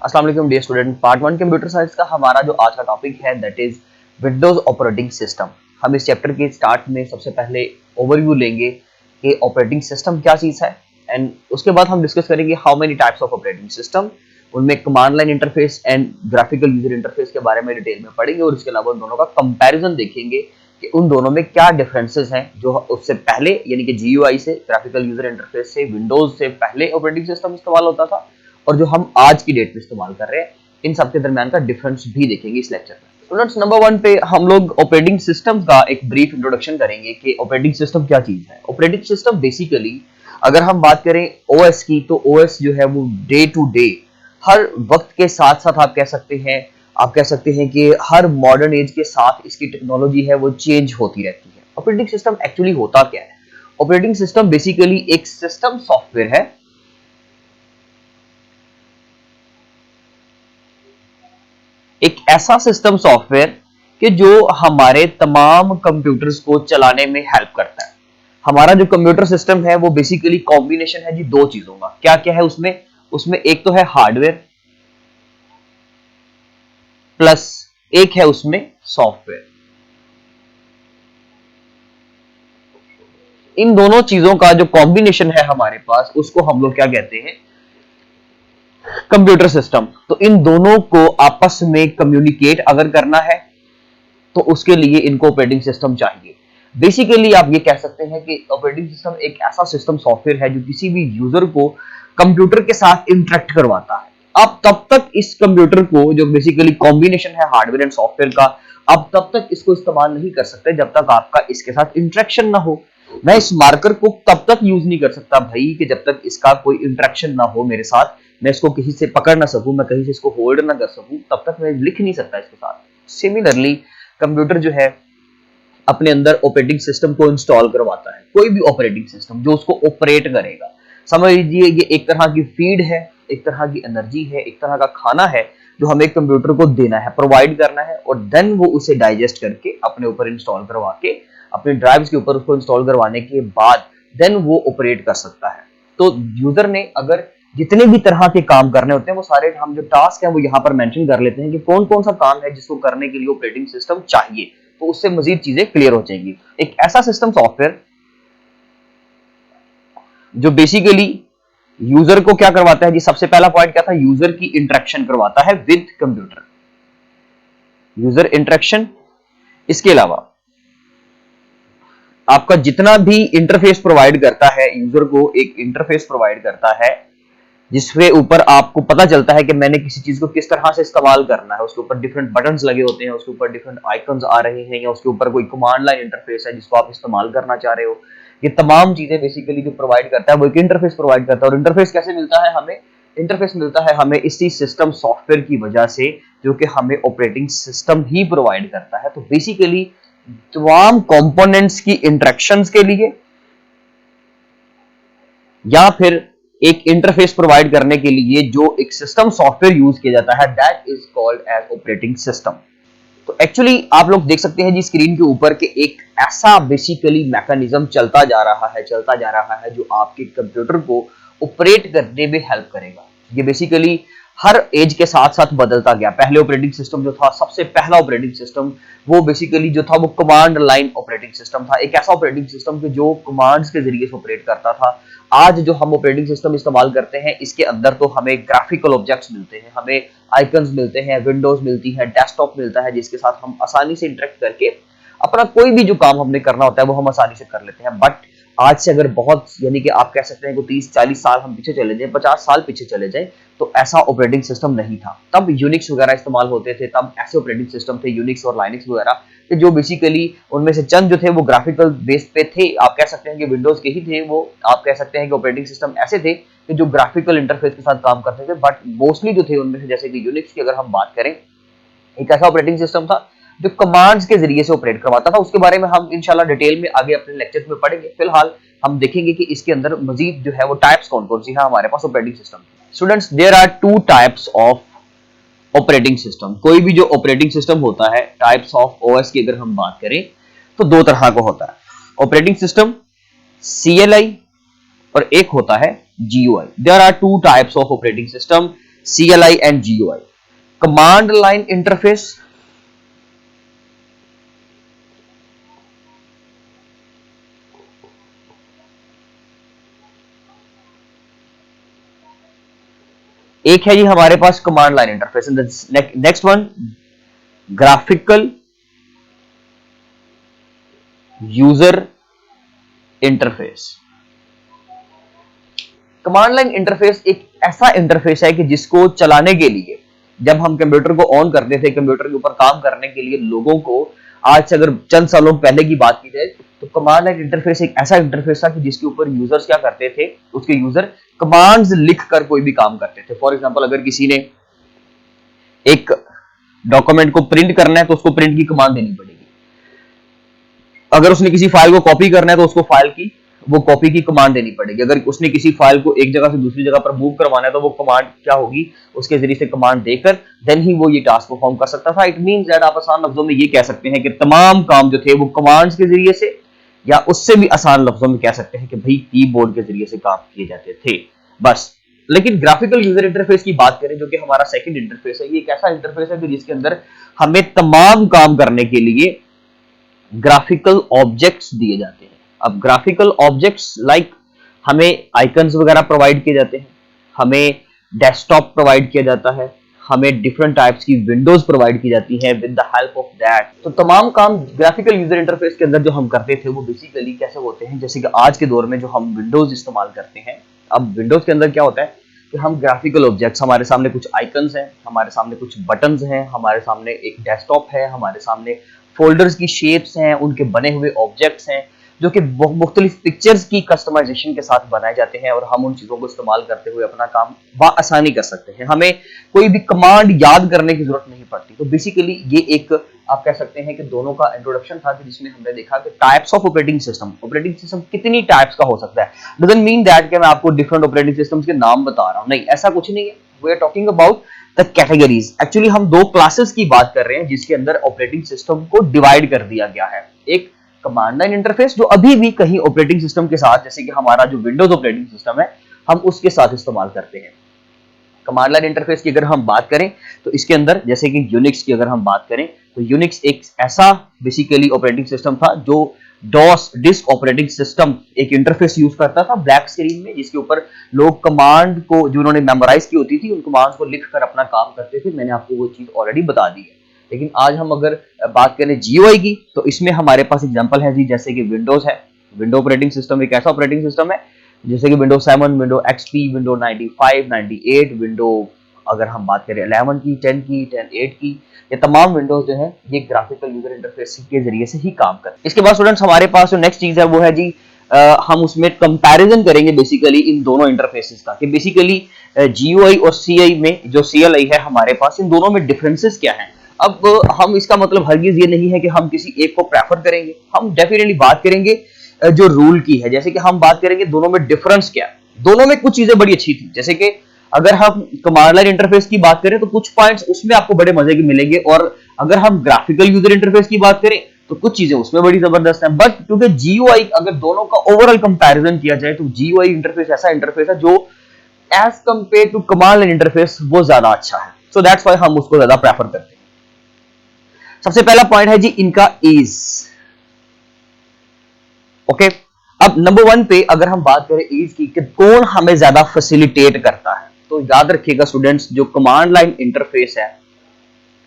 अस्सलाम वालेकुम dear student. Part 1 computer science का हमारा जो आज का टॉपिक है that is windows operating system. हम इस चैप्टर के स्टार्ट में सबसे पहले ओवरव्यू लेंगे कि ऑपरेटिंग सिस्टम क्या चीज है एंड उसके बाद हम डिस्कस करेंगे how many types of operating system. उनमें command line interface and graphical user interface के बारे में डिटेल में पढ़ेंगे और इसके अलावा उन दोनों का कंपैरिजन देखेंगे कि उन दोनों में क्या डिफरेंसेस हैं जो उससे पहले यानी कि जीयूआई से ग्राफिकल यूजर इंटरफेस से विंडोज से पहले ऑपरेटिंग सिस्टम इस्तेमाल होता था और जो हम आज की डेट में इस्तेमाल कर रहे हैं, इन सब के दरमियान का डिफरेंस भी देखेंगे इस लेक्चर में। स्टूडेंट्स, नंबर 1 पे हम लोग ऑपरेटिंग सिस्टम का एक ब्रीफ इंट्रोडक्शन करेंगे कि ऑपरेटिंग सिस्टम क्या चीज है। ऑपरेटिंग सिस्टम बेसिकली अगर हम बात करें ओएस की, तो ओएस जो है वो डे टू डे हर वक्त के साथ साथ आप कह सकते हैं कि हर मॉडर्न एज के साथ इसकी टेक्नोलॉजी है वो चेंज होती रहती है। ऑपरेटिंग सिस्टम एक्चुअली होता क्या है? ऑपरेटिंग सिस्टम बेसिकली एक सिस्टम सॉफ्टवेयर है, एक ऐसा सिस्टम सॉफ्टवेयर कि जो हमारे तमाम कंप्यूटर्स को चलाने में हेल्प करता है। हमारा जो कंप्यूटर सिस्टम है वो बेसिकली कॉम्बिनेशन है जी दो चीजों का। क्या क्या है उसमें? उसमें एक तो है हार्डवेयर प्लस एक है उसमें सॉफ्टवेयर। इन दोनों चीजों का जो कॉम्बिनेशन है हमारे पास उसको हम लोग क्या कहते हैं? Computer system. तो इन दोनों को आपस में कम्युनिकेट अगर करना है तो उसके लिए इनको ऑपरेटिंग सिस्टम चाहिए। बेसिकली आप ये कह सकते हैं कि ऑपरेटिंग सिस्टम एक ऐसा सिस्टम सॉफ्टवेयर है जो किसी भी यूजर को कंप्यूटर के साथ इंटरेक्ट करवाता है। आप तब तक इस कंप्यूटर को, जो बेसिकली कॉम्बिनेशन है हार्डवेयर एंड सॉफ्टवेयर का, आप तब तक इसको इस्तेमाल नहीं कर सकते जब तक आपका इसके साथ इंटरेक्शन ना हो। मैं इस मार्कर को तब तक यूज नहीं कर सकता भाई कि जब तक इसका कोई इंटरेक्शन ना हो मेरे साथ, मैं इसको किसी से पकड़ ना सकूं, मैं कहीं से इसको होल्ड ना कर सकूं, तब तक मैं लिख नहीं सकता इसके साथ। सिमिलरली कंप्यूटर जो है अपने अंदर ऑपरेटिंग सिस्टम को इंस्टॉल करवाता है, कोई भी ऑपरेटिंग सिस्टम जो उसको ऑपरेट करेगा। समझ लीजिए ये एक तरह की फीड है, एक तरह की एनर्जी है, एक तरह का खाना है जो हमें कंप्यूटर को देना है, प्रोवाइड करना है और देन वो उसे डाइजेस्ट करके अपने ऊपर इंस्टॉल करवा के अपने ड्राइव्स के ऊपर उसको इंस्टॉल करवाने के बाद देन वो ऑपरेट कर सकता है। तो यूजर ने अगर जितने भी तरह के काम करने होते हैं वो सारे हम जो टास्क हैं वो यहाँ पर मेंशन कर लेते हैं कि कौन कौन सा काम है जिसको करने के लिए ऑपरेटिंग सिस्टम चाहिए, तो उससे मजीद चीजें क्लियर हो जाएंगी। एक ऐसा सिस्टम सॉफ्टवेयर जो बेसिकली यूजर को क्या करवाता है जी, सबसे पहला पॉइंट क्या था? यूजर की इंटरेक्शन करवाता है विद कंप्यूटर, यूजर इंटरेक्शन। इसके अलावा आपका जितना भी इंटरफेस प्रोवाइड करता है, यूजर को एक इंटरफेस प्रोवाइड करता है जिसके ऊपर आपको पता चलता है कि मैंने किसी चीज को किस तरह से इस्तेमाल करना है। उसके ऊपर डिफरेंट बटन्स लगे होते हैं, उसके ऊपर डिफरेंट आइकन्स आ रहे हैं, या उसके ऊपर कोई कमांड लाइन इंटरफेस है जिसको आप इस्तेमाल करना चाह रहे हो। ये तमाम चीजें बेसिकली जो प्रोवाइड करता है वो एक इंटरफेस प्रोवाइड करता है। और इंटरफेस कैसे मिलता है हमें? इंटरफेस मिलता है हमें इसी सिस्टम सॉफ्टवेयर की वजह से जो कि हमें ऑपरेटिंग सिस्टम ही प्रोवाइड करता है। तो बेसिकली तमाम कंपोनेंट्स की इंटरेक्शंस के लिए या फिर एक इंटरफेस प्रोवाइड करने के लिए जो एक सिस्टम सॉफ्टवेयर यूज किया जाता है that is called as operating system. तो एक्चुअली आप लोग देख सकते हैं जी स्क्रीन के ऊपर कि एक ऐसा बेसिकली मैकेनिज्म चलता जा रहा है जो आपके कंप्यूटर को ऑपरेट करने में हेल्प करेगा। ये बेसिकली हर एज के साथ साथ बदलता गया। पहले ऑपरेटिंग सिस्टम जो था, सबसे पहला ऑपरेटिंग सिस्टम वो बेसिकली जो था वो कमांड लाइन ऑपरेटिंग सिस्टम था। एक ऐसा ऑपरेटिंग सिस्टम जो कमांड्स के जरिए से ऑपरेट करता था। आज जो हम ऑपरेटिंग सिस्टम इस्तेमाल करते हैं इसके अंदर तो हमें ग्राफिकल ऑब्जेक्ट्स मिलते हैं, हमें आइकन्स मिलते हैं, विंडोज मिलती है, डेस्कटॉप मिलता है जिसके साथ हम आसानी से इंटरेक्ट करके अपना कोई भी जो काम हमने करना होता है वो हम आसानी से कर लेते हैं। बट आज से अगर बहुत यानी कि आप कह सकते हैं कि 30-40 साल हम पीछे चले जाएं, 50 साल पीछे चले जाएं, तो ऐसा ऑपरेटिंग सिस्टम नहीं था। तब यूनिक्स वगैरह इस्तेमाल होते थे, तब ऐसे ऑपरेटिंग सिस्टम थे यूनिक्स और लाइनक्स वगैरह कि जो बेसिकली उनमें से चंद जो थे वो ग्राफिकल बेस पे थे। आप कह सकते हैं कि विंडोज के ही थे वो, आप कह सकते हैं कि ऑपरेटिंग सिस्टम ऐसे थे कि जो ग्राफिकल इंटरफेस के साथ काम करते थे। बट मोस्टली जो थे उनमें से, जैसे कि यूनिक्स की अगर हम बात करें, एक ऐसा ऑपरेटिंग सिस्टम था जो कमांड्स के जरिए से ऑपरेट करवाता था। उसके बारे में हम इंशाल्लाह डिटेल में आगे अपने लेक्चर्स में पढ़ेंगे। फिलहाल हम देखेंगे कि इसके अंदर मजीद जो है वो टाइप्स कौन कौन सी है हमारे पास operating system. Students, there are 2 types of operating system. कोई भी जो ऑपरेटिंग सिस्टम होता है, टाइप्स ऑफ ओएस की अगर हम बात करें तो दो तरह का होता है। ऑपरेटिंग सिस्टम CLI और एक होता है GUI। There are 2 types of operating system, CLI and GUI। Command line interface, एक है जी हमारे पास command line interface. Next one graphical user interface. Command line interface एक ऐसा इंटरफेस है कि जिसको चलाने के लिए जब हम कंप्यूटर को ऑन करते थे, कंप्यूटर के ऊपर काम करने के लिए लोगों को, आज से अगर चंद सालों पहले की बात की जाए तो कमांड लाइन इंटरफेस एक ऐसा इंटरफेस था कि जिसके ऊपर यूजर्स क्या करते थे, उसके यूजर कमांड्स लिखकर कोई भी काम करते थे। फॉर एग्जांपल अगर किसी ने एक डॉक्यूमेंट को प्रिंट करना है तो उसको प्रिंट की कमांड देनी पड़ेगी। अगर उसने किसी फाइल को कॉपी करना है तो उसको फाइल की वो कॉपी की कमांड देनी पड़ेगी। अगर उसने किसी फाइल को एक जगह से दूसरी जगह पर मूव करवाना है तो वो कमांड क्या होगी, उसके जरिए से कमांड देकर देन ही वो ये टास्क परफॉर्म कर सकता था। इट मींस दैट आप आसान लफ्जों में ये कह सकते हैं कि तमाम काम जो थे वो कमांड्स के जरिए से, या उससे भी आसान लफ्जों में कह सकते हैं कि भाई कीबोर्ड के जरिए से काम किए जाते थे बस। लेकिन ग्राफिकल यूजर इंटरफेस की बात करें जो कि हमारा सेकंड इंटरफेस है, ये एक ऐसा इंटरफेस है कि जिसके अंदर हमें तमाम काम करने के लिए ग्राफिकल ऑब्जेक्ट्स दिए जाते हैं। अब ग्राफिकल ऑब्जेक्ट्स लाइक हमें आइकन्स वगैरह प्रोवाइड किए जाते हैं, हमें डेस्कटॉप प्रोवाइड किया जाता है, हमें डिफरेंट टाइप्स की विंडोज प्रोवाइड की जाती है with the help of that. तो तमाम काम ग्राफिकल यूजर इंटरफेस के अंदर जो हम करते थे वो बेसिकली कैसे होते हैं, जैसे कि आज के दौर में जो हम विंडोज इस्तेमाल करते हैं। अब विंडोज के अंदर क्या होता है कि हम ग्राफिकल ऑब्जेक्ट्स, हमारे सामने कुछ आइकन्स हैं, हमारे सामने कुछ बटन्स हैं, हमारे सामने एक डेस्कटॉप है, हमारे सामने फोल्डर्स की शेप्स हैं, उनके बने हुए ऑब्जेक्ट्स हैं जो कि मुख्तलिफ पिक्चर्स की कस्टमाइजेशन के साथ बनाए जाते हैं और हम उन चीजों को इस्तेमाल करते हुए अपना काम आसानी कर सकते हैं। हमें कोई भी कमांड याद करने की जरूरत नहीं पड़ती। तो बेसिकली ये एक आप कह सकते हैं कि दोनों का इंट्रोडक्शन था कि जिसमें हमने देखा कि टाइप्स ऑफ ऑपरेटिंग सिस्टम कितनी टाइप्स का हो सकता है। डजंट मीन दैट कि मैं आपको डिफरेंट ऑपरेटिंग सिस्टम्स के नाम बता रहा हूं, नहीं, ऐसा कुछ नहीं है। We are talking about the categories. Actually हम दो क्लासेस की बात कर रहे हैं जिसके अंदर ऑपरेटिंग सिस्टम को डिवाइड कर दिया गया है। एक कमांड लाइन इंटरफेस जो अभी भी कहीं ऑपरेटिंग सिस्टम के साथ, जैसे कि हमारा जो विंडोज ऑपरेटिंग सिस्टम है, हम उसके साथ इस्तेमाल करते हैं। कमांड लाइन इंटरफेस की अगर हम बात करें तो इसके अंदर जैसे कि यूनिक्स की अगर हम बात करें तो यूनिक्स एक ऐसा बेसिकली ऑपरेटिंग सिस्टम था जो डॉस डिस्क ऑपरेटिंग सिस्टम एक इंटरफेस यूज करता था ब्लैक स्क्रीन में, जिसके ऊपर लोग कमांड को जो उन्होंने मेमोराइज की होती थी उन कमांड्स को लिखकर अपना काम करते थे। मैंने आपको वो चीज ऑलरेडी बता दी है। लेकिन आज हम अगर बात करें GUI की तो इसमें हमारे पास एग्जांपल है जी, जैसे कि विंडोज है। विंडो ऑपरेटिंग सिस्टम एक ऐसा ऑपरेटिंग सिस्टम है जैसे कि window 7, window XP, window 95, 98, window अगर हम बात करें 11 की, 10 की, 10, 8 की, ये तमाम विंडोज जो है ये ग्राफिकल यूजर इंटरफेस के जरिए से ही काम करते हैं। इसके बाद स्टूडेंट्स हमारे पास जो नेक्स्ट चीज है वो है जी हम उसमें कंपैरिजन करेंगे बेसिकली इन दोनों इंटरफेसेस का, कि बेसिकली GUI और CI में जो CLI है हमारे पास, इन दोनों में डिफरेंसेस क्या हैं। अब हम इसका मतलब हरगिज ये नहीं है कि हम किसी एक को प्रेफर करेंगे, हम डेफिनेटली बात करेंगे जो रूल की है। जैसे कि हम बात करेंगे दोनों में डिफरेंस क्या है। दोनों में कुछ चीजें बड़ी अच्छी थी, जैसे कि अगर हम कमांड लाइन इंटरफेस की बात करें तो कुछ पॉइंट्स उसमें आपको बड़े मजे के मिलेंगे, और अगर हम ग्राफिकल यूजर इंटरफेस की बात करें तो कुछ चीजें उसमें बड़ी जबरदस्त हैं। बट क्योंकि GUI अगर दोनों का ओवरऑल कंपैरिजन किया जाए तो GUI इंटरफेस ऐसा इंटरफेस है जो as compare to command line interface वो ज्यादा अच्छा है। सो दैट्स व्हाई हम उसको ज्यादा प्रेफर करते हैं। सबसे पहला पॉइंट है जी इनका ईज। ओके, अब नंबर 1 पे अगर हम बात करें ईज की कि कौन हमें ज्यादा फैसिलिटेट करता है, तो याद रखिएगा स्टूडेंट्स, जो कमांड लाइन इंटरफेस है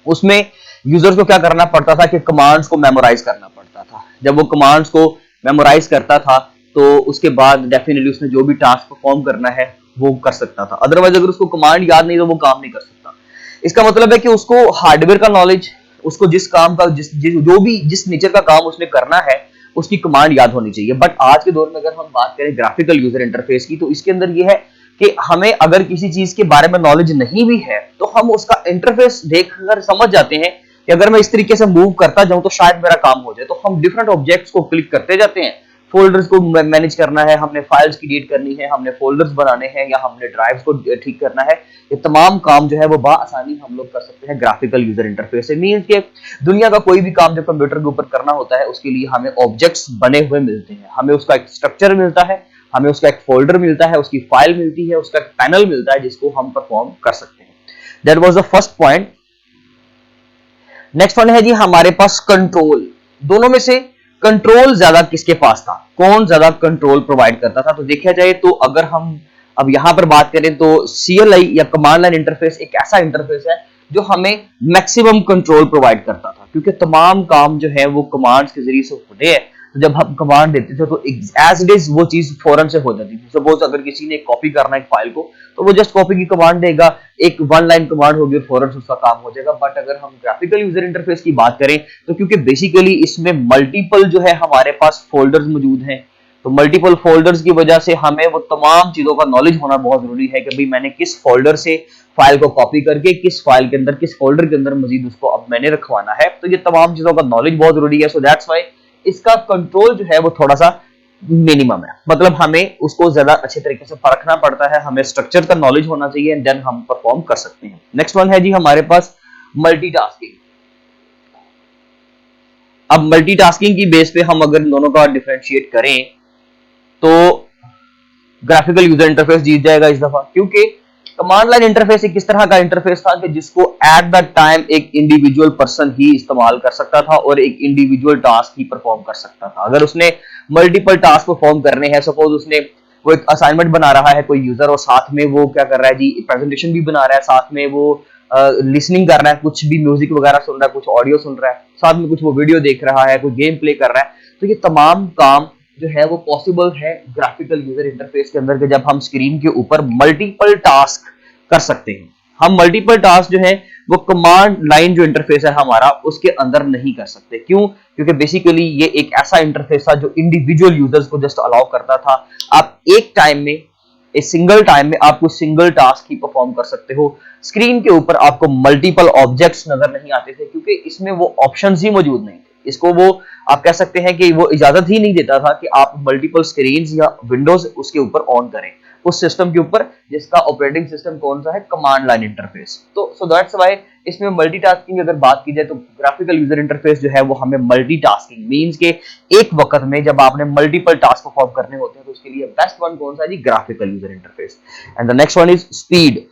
उसमें यूजर्स को क्या करना पड़ता था कि कमांड्स को मेमोराइज करना पड़ता था। जब वो कमांड्स को मेमोराइज करता था तो उसके बाद डेफिनेटली उसने जो भी टास्क परफॉर्म करना है वो कर सकता था। अदरवाइज अगर उसको कमांड याद नहीं तो वो काम नहीं कर सकता। इसका मतलब है कि उसको हार्डवेयर का नॉलेज, उसको जिस काम का जिस नेचर का काम उसने करना है उसकी कमांड याद होनी चाहिए। बट आज के दौर में अगर हम बात करें ग्राफिकल यूजर इंटरफेस की तो इसके अंदर यह है कि हमें अगर किसी चीज के बारे में नॉलेज नहीं भी है तो हम उसका इंटरफेस देखकर समझ जाते हैं कि अगर मैं इस तरीके से मूव करता जाऊं तो शायद मेरा काम हो जाए। तो हम डिफरेंट ऑब्जेक्ट्स को क्लिक करते जाते हैं। फोल्डर्स को मैनेज करना है, हमने फाइल्स क्रिएट करनी है, हमने फोल्डर्स बनाने हैं, या हमने ड्राइव्स को ठीक करना है, ये तमाम काम जो है वो आसानी हम लोग कर सकते हैं ग्राफिकल यूजर इंटरफेस से। मींस के दुनिया का कोई भी काम जब कंप्यूटर के ऊपर करना होता है उसके लिए हमें ऑब्जेक्ट्स बने हुए मिलते हैं, हमें उसका एक स्ट्रक्चर मिलता है, हमें उसका एक फोल्डर मिलता है, उसकी फाइल मिलती है, उसका एक पैनल मिलता है जिसको हम परफॉर्म कर सकते हैं। That was the first point. Next one है जी हमारे पास कंट्रोल। दोनों में से कंट्रोल ज्यादा किसके पास था, कौन ज्यादा कंट्रोल प्रोवाइड करता था? तो देखा जाए तो अगर हम अब यहां पर बात करें तो CLI या कमांड लाइन इंटरफेस एक ऐसा इंटरफेस है जो हमें मैक्सिमम कंट्रोल प्रोवाइड करता था, क्योंकि तमाम काम जो है वो कमांड्स के जरिए से होते हैं। तो जब हम कमांड देते थे तो एज इट इज वो चीज फौरन से हो जाती थी। सपोज अगर किसी ने कॉपी करना है एक फाइल को, तो वो जस्ट कॉपी की कमांड देगा, एक वन लाइन कमांड होगी और फौरन से उसका काम हो जाएगा। बट अगर हम ग्राफिकल यूजर इंटरफेस की बात करें तो क्योंकि बेसिकली इसमें मल्टीपल जो है हमारे पास फोल्डर्स मौजूद हैं, तो मल्टीपल फोल्डर्स की वजह से हमें वो तमाम चीजों का नॉलेज होना बहुत जरूरी है कि भाई मैंने किस फोल्डर से फाइल को कॉपी करके किस फाइल के अंदर किस फोल्डर के अंदर मजीद उसको अब मैंने रखवाना है। तो ये तमाम चीजों का नॉलेज बहुत जरूरी है। सो दैट्स व्हाई इसका कंट्रोल जो है वो थोड़ा सा मिनिमम है, मतलब हमें उसको ज्यादा अच्छे तरीके से परखना पड़ता है, हमें स्ट्रक्चर का नॉलेज होना चाहिए एंड देन हम परफॉर्म कर सकते हैं। नेक्स्ट वन है जी हमारे पास मल्टीटास्किंग। अब मल्टीटास्किंग की बेस पे हम अगर इन दोनों का डिफरेंशिएट करें तो ग्राफिकल यूजर इंटरफेस जीत जाएगा इस दफा, क्योंकि कमांड लाइन इंटरफेस एक किस तरह का इंटरफेस था कि जिसको एट द टाइम एक इंडिविजुअल पर्सन ही इस्तेमाल कर सकता था और एक इंडिविजुअल टास्क ही परफॉर्म कर सकता था। अगर उसने मल्टीपल टास्क परफॉर्म करने हैं, सपोज उसने वो एक असाइनमेंट बना रहा है कोई यूजर और साथ में वो क्या कर रहा है जी प्रेजेंटेशन भी बना रहा है, साथ में वो लिसनिंग कर रहा है, कुछ भी म्यूजिक वगैरह सुन रहा है, कुछ ऑडियो सुन रहा है, साथ में कुछ वो वीडियो देख रहा है, कोई गेम प्ले कर रहा है, तो ये तमाम काम जो है वो पॉसिबल है ग्राफिकल यूजर इंटरफेस के अंदर के जब हम स्क्रीन के ऊपर मल्टीपल टास्क कर सकते हैं। हम मल्टीपल टास्क जो है वो कमांड लाइन जो इंटरफेस है हमारा उसके अंदर नहीं कर सकते। क्यों? क्योंकि बेसिकली ये एक ऐसा इंटरफेस था जो इंडिविजुअल यूजर्स को जस्ट अलाउ करता था। आप एक टाइम में सिंगल टाइम में आपको सिंगल टास्क ही परफॉर्म कर सकते हो। स्क्रीन के ऊपर आपको मल्टीपल ऑब्जेक्ट्स नजर नहीं आते थे क्योंकि इसमें वो ऑप्शंस ही मौजूद नहीं थे। इसको वो आप कह सकते हैं कि वो इजाजत ही नहीं देता था कि आप मल्टीपल स्क्रीन्स या विंडोज उसके ऊपर ऑन करें उस सिस्टम के ऊपर जिसका ऑपरेटिंग सिस्टम कौन सा है, कमांड लाइन इंटरफेस। तो सो दैट्स व्हाई इसमें मल्टीटास्किंग अगर बात की जाए तो ग्राफिकल यूजर इंटरफेस जो है वो हमें मल्टीटास्किंग मींस के एक वक्त में जब आपने मल्टीपल टास्क परफॉर्म करने होते हैं तो उसके लिए बेस्ट वन कौन सा है जी, graphical user interface. And the next one is speed.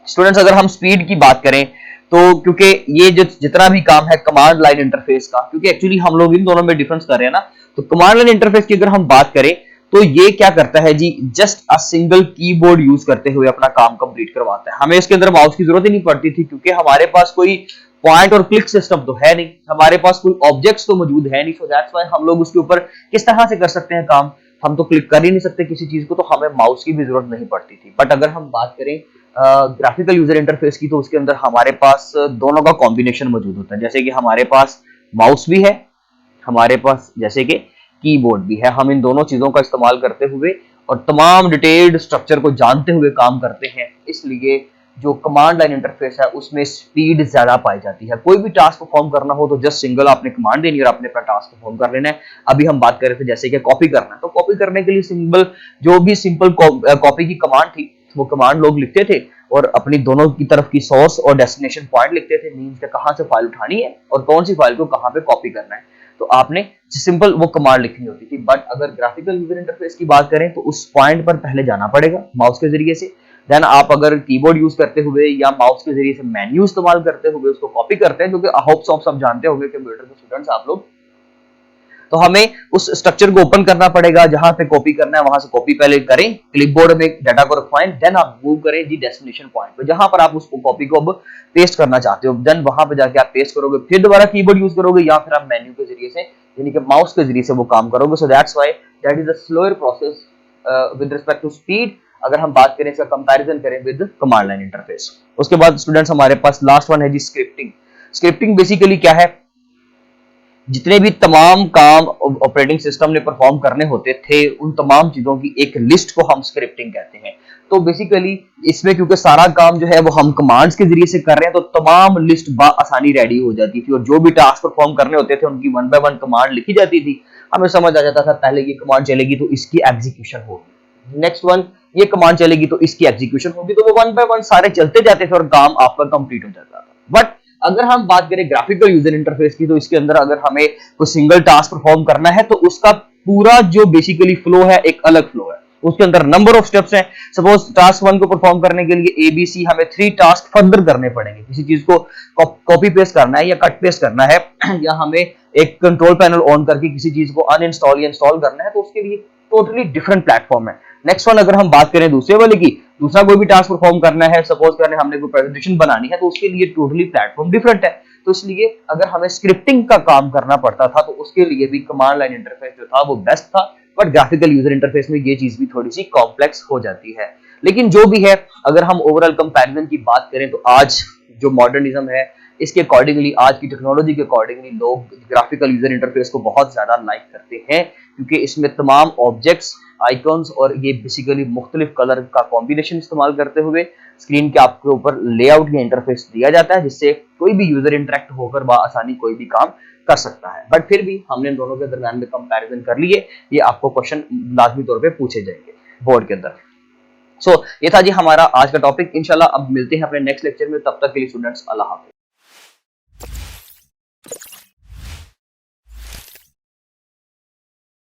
Students अगर हम स्पीड की बात करें तो क्योंकि ये जो जितना भी काम है कमांड लाइन इंटरफेस का, क्योंकि एक्चुअली हम लोग इन दोनों में डिफरेंस कर रहे हैं ना, तो कमांड लाइन इंटरफेस की अगर हम बात करें तो ये क्या करता है जी, just a single keyboard use करते हुए अपना काम कंप्लीट करवाता है। हमें इसके अंदर माउस की जरूरत ही नहीं पड़ती थी क्योंकि हमारे पास कोई पॉइंट और क्लिक सिस्टम तो है नहीं, हमारे पास कोई ऑब्जेक्ट्स तो मौजूद है नहीं। सो दैट्स व्हाई हम लोग उसके ऊपर किस तरह से कर सकते हैं काम, हम तो क्लिक कर ही नहीं सकते किसी चीज को, तो हमें माउस की भी जरूरत नहीं पड़ती थी। बट अगर हम बात करें ग्राफिकल यूजर इंटरफेस की तो उसके अंदर हमारे पास दोनों का कॉम्बिनेशन मौजूद होता है। जैसे कि हमारे पास माउस भी है, हमारे पास जैसे कि कीबोर्ड भी है। हम इन दोनों चीजों का इस्तेमाल करते हुए और तमाम डिटेल्ड स्ट्रक्चर को जानते हुए काम करते हैं। इसलिए जो कमांड लाइन इंटरफेस है उसमें स्पीड ज्यादा पाई जाती है। कोई भी टास्क परफॉर्म करना हो तो जस्ट सिंगल आपने कमांड देनी और आपने अपना टास्क परफॉर्म कर लेना है। अभी हम बात कर रहे थे जैसे कि कॉपी करना, तो कॉपी करने के लिए सिंपल जो भी सिंपल कॉपी की कमांड थी वो कमांड लोग लिखते थे और अपनी दोनों की तरफ की सोर्स और डेस्टिनेशन पॉइंट लिखते थे, मींस के कहां से फाइल उठानी है और कौन सी फाइल को कहां पे कॉपी करना है, तो आपने सिंपल वो कमांड लिखनी होती थी। बट अगर ग्राफिकल यूजर इंटरफेस की बात करें तो उस पॉइंट पर पहले जाना पड़ेगा माउस के जरिए से, देन आप अगर कीबोर्ड यूज करते हुए या माउस के जरिए से मेन्यू इस्तेमाल करते हुए उसको कॉपी करते हैं, जो कि होप्स ऑफ सब जानते होंगे कंप्यूटर के स्टूडेंट्स आप लोग, तो हमें उस स्ट्रक्चर को ओपन करना पड़ेगा। जहां पे कॉपी करना है वहां से कॉपी पहले करें, क्लिपबोर्ड में डाटा को रखवाएं, देन आप मूव करें जी डेस्टिनेशन पॉइंट पे जहां पर आप उसको कॉपी को अब पेस्ट करना चाहते हो। देन वहां पे जाके आप पेस्ट करोगे, फिर दोबारा कीबोर्ड यूज करोगे या फिर आप मेन्यू के जरिए से यानी कि माउस के जरिए से वो काम करोगे। So that's why that is a slower process with respect to speed. अगर हम बात करें इसका कंपैरिजन करें विद कमांड लाइन इंटरफेस। उसके बाद स्टूडेंट्स हमारे पास लास्ट वन है जी स्क्रिप्टिंग। स्क्रिप्टिंग बेसिकली क्या है, जितने भी तमाम काम ऑपरेटिंग सिस्टम ने परफॉर्म करने होते थे उन तमाम चीजों की एक लिस्ट को हम स्क्रिप्टिंग कहते हैं। तो बेसिकली इसमें क्योंकि सारा काम जो है वो हम कमांड्स के जरिए से कर रहे हैं तो तमाम लिस्ट आसानी रेडी हो जाती थी और जो भी टास्क परफॉर्म करने होते थे उनकी वन बाय वन कमांड लिखी जाती थी। हमें समझ आ जाता था पहले ये कमांड चलेगी तो इसकी एग्जीक्यूशन होगी, नेक्स्ट वन ये कमांड चलेगी तो इसकी एग्जीक्यूशन होगी, तो वो वन बाय वन सारे चलते जाते थे और काम आपका कंप्लीट हो जाता था। बट अगर हम बात करें ग्राफिकल यूजर इंटरफेस की तो इसके अंदर अगर हमें कोई सिंगल टास्क परफॉर्म करना है तो उसका पूरा जो बेसिकली फ्लो है एक अलग फ्लो है। उसके अंदर नंबर ऑफ स्टेप्स हैं। सपोज टास्क 1 को परफॉर्म करने के लिए ABC हमें 3 टास्क फर्दर करने पड़ेंगे। किसी चीज को कॉपी पेस्ट करना है या कट पेस्ट करना है या हमें एक कंट्रोल पैनल ऑन करके किसी चीज को अनइंस्टॉल या इंस्टॉल करना है, तो उसके लिए टोटली डिफरेंट प्लेटफॉर्म है। नेक्स्ट वन अगर हम बात करें दूसरे वाले की, दूसरा कोई भी टास्क परफॉर्म करना है, सपोज करें हमने कोई प्रेजेंटेशन बनानी है, तो उसके लिए टोटली प्लेटफॉर्म डिफरेंट है। तो इसलिए अगर हमें स्क्रिप्टिंग का काम करना पड़ता था तो उसके लिए भी कमांड लाइन इंटरफेस जो था वो बेस्ट था, बट ग्राफिकल यूजर इंटरफेस में ये चीज भी थोड़ी सी कॉम्प्लेक्स हो जाती है। लेकिन जो भी है, अगर हम ओवरऑल कंपैरिजन की बात करें तो आज जो मॉडर्निज्म है इसके अकॉर्डिंगली, आज की टेक्नोलॉजी के अकॉर्डिंगली लोग ग्राफिकल यूजर इंटरफेस को बहुत ज्यादा लाइक करते हैं, क्योंकि इसमें तमाम ऑब्जेक्ट्स, आइकॉन्स और ये बेसिकली मुख्तलिफ कलर का कॉम्बिनेशन इस्तेमाल करते हुए स्क्रीन के आपके ऊपर लेआउट या इंटरफेस दिया जाता है, जिससे कोई भी यूजर इंटरेक्ट होकर आसानी कोई भी काम कर सकता है। बट फिर भी हमने दोनों के दरमियान में कंपैरिजन कर लिए, ये आपको क्वेश्चन लाजमी तौर पे पूछे जाएंगे बोर्ड के अंदर। सो ये था जी हमारा आज का टॉपिक। इंशाल्लाह अब मिलते हैं अपने नेक्स्ट लेक्चर में, तब तक के लिए स्टूडेंट्स अल्लाह हाफिज़।